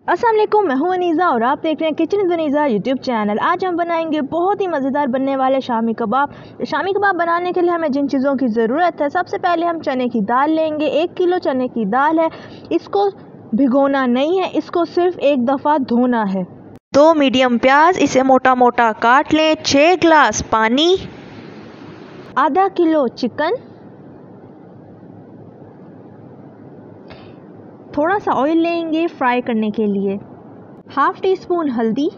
अस्सलाम वालेकुम, मैं हूं अनीज़ा और आप देख रहे हैं kitchen with Aniza YouTube channel. आज हम बनाएंगे बहुत ही मज़ेदार बनने वाले शामी कबाब। शामी कबाब बनाने के लिए हमें जिन चीज़ों की ज़रूरत है, सबसे पहले हम चने की दाल लेंगे। 1 किलो चने की दाल है, इसको भिगोना नहीं है, इसको सिर्फ एक दफ़ा धोना है। 2 मीडियम प्याज, इसे मोटा मोटा काट लें। 6 गिलास पानी, आधा किलो चिकन, थोड़ा सा ऑयल लेंगे फ्राई करने के लिए। 1/2 टीस्पून हल्दी,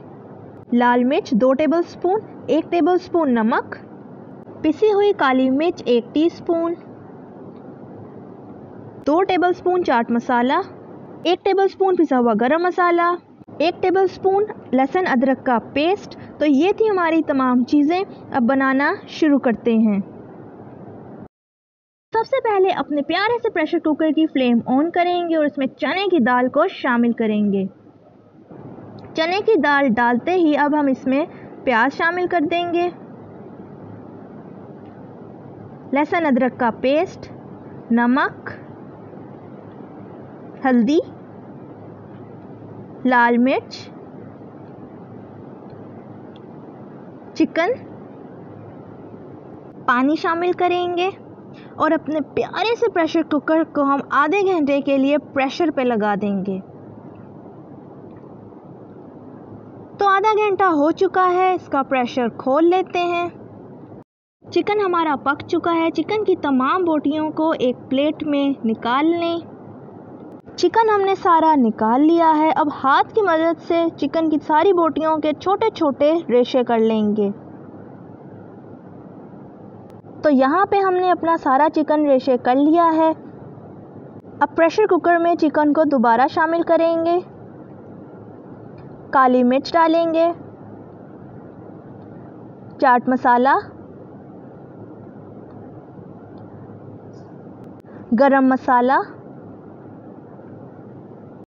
लाल मिर्च 2 टेबलस्पून, 1 टेबलस्पून नमक, पिसी हुई काली मिर्च 1 teaspoon, 2 tablespoon chaat masala, 1 tablespoon पिसा हुआ गरम मसाला, 1 टेबलस्पून लहसुन अदरक का पेस्ट। तो ये थी हमारी तमाम चीज़ें। अब बनाना शुरू करते हैं। सबसे पहले अपने प्यारे से प्रेशर कुकर की फ्लेम ऑन करेंगे और इसमें चने की दाल को शामिल करेंगे। चने की दाल डालते ही अब हम इसमें प्याज शामिल कर देंगे, लहसुन अदरक का पेस्ट, नमक, हल्दी, लाल मिर्च, चिकन, पानी शामिल करेंगे और अपने प्यारे से प्रेशर कुकर को हम आधे घंटे के लिए प्रेशर पे लगा देंगे। तो आधा घंटा हो चुका है, इसका प्रेशर खोल लेते हैं। चिकन हमारा पक चुका है। चिकन की तमाम बोटियों को एक प्लेट में निकाल लें। चिकन हमने सारा निकाल लिया है। अब हाथ की मदद से चिकन की सारी बोटियों के छोटे छोटे रेशे कर लेंगे। तो यहाँ पे हमने अपना सारा चिकन रेशे कर लिया है। अब प्रेशर कुकर में चिकन को दोबारा शामिल करेंगे, काली मिर्च डालेंगे, चाट मसाला, गरम मसाला।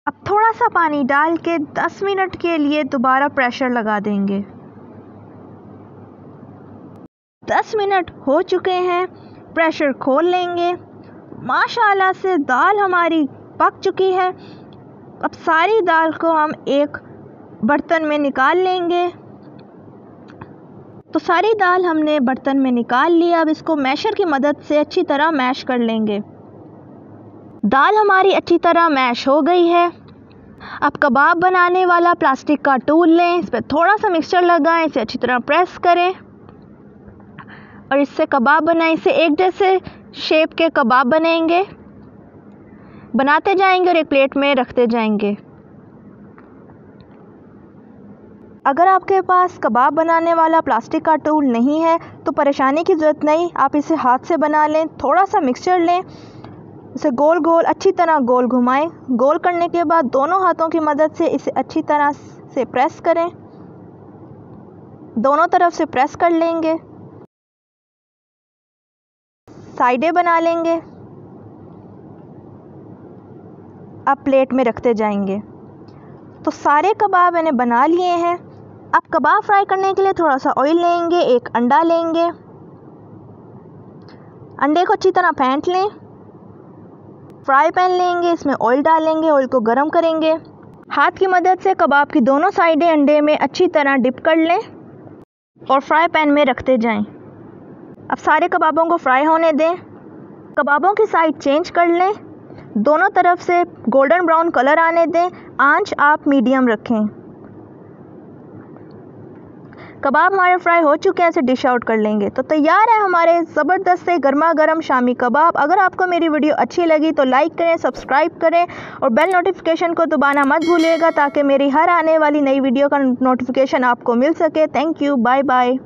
अब थोड़ा सा पानी डाल के 10 मिनट के लिए दोबारा प्रेशर लगा देंगे। 10 मिनट हो चुके हैं, प्रेशर खोल लेंगे। माशाल्लाह से दाल हमारी पक चुकी है। अब सारी दाल को हम एक बर्तन में निकाल लेंगे। तो सारी दाल हमने बर्तन में निकाल लिया। अब इसको मैशर की मदद से अच्छी तरह मैश कर लेंगे। दाल हमारी अच्छी तरह मैश हो गई है। अब कबाब बनाने वाला प्लास्टिक का टूल लें, इस पर थोड़ा सा मिक्सचर लगाएं, इसे अच्छी तरह प्रेस करें और इससे कबाब बनाएं। इससे एक जैसे शेप के कबाब बनेंगे, बनाते जाएंगे और एक प्लेट में रखते जाएंगे। अगर आपके पास कबाब बनाने वाला प्लास्टिक का टूल नहीं है तो परेशानी की ज़रूरत नहीं, आप इसे हाथ से बना लें। थोड़ा सा मिक्सचर लें, इसे गोल गोल अच्छी तरह गोल घुमाएं। गोल करने के बाद दोनों हाथों की मदद से इसे अच्छी तरह से प्रेस करें। दोनों तरफ से प्रेस कर लेंगे, साइडें बना लेंगे। अब प्लेट में रखते जाएंगे। तो सारे कबाब मैंने बना लिए हैं। अब कबाब फ्राई करने के लिए थोड़ा सा ऑयल लेंगे, एक अंडा लेंगे, अंडे को अच्छी तरह फेंट लें। फ्राई पैन लेंगे, इसमें ऑयल डालेंगे, ऑयल को गर्म करेंगे। हाथ की मदद से कबाब की दोनों साइडें अंडे में अच्छी तरह डिप कर लें और फ्राई पैन में रखते जाएं। अब सारे कबाबों को फ्राई होने दें। कबाबों की साइड चेंज कर लें, दोनों तरफ से गोल्डन ब्राउन कलर आने दें। आंच आप मीडियम रखें। कबाब हमारे फ्राई हो चुके हैं, इसे डिश आउट कर लेंगे। तो तैयार है हमारे ज़बरदस्त से गर्मा गर्म शामी कबाब। अगर आपको मेरी वीडियो अच्छी लगी तो लाइक करें, सब्सक्राइब करें और बेल नोटिफिकेशन को दबाना मत भूलिएगा ताकि मेरी हर आने वाली नई वीडियो का नोटिफिकेशन आपको मिल सके। Thank you, bye bye.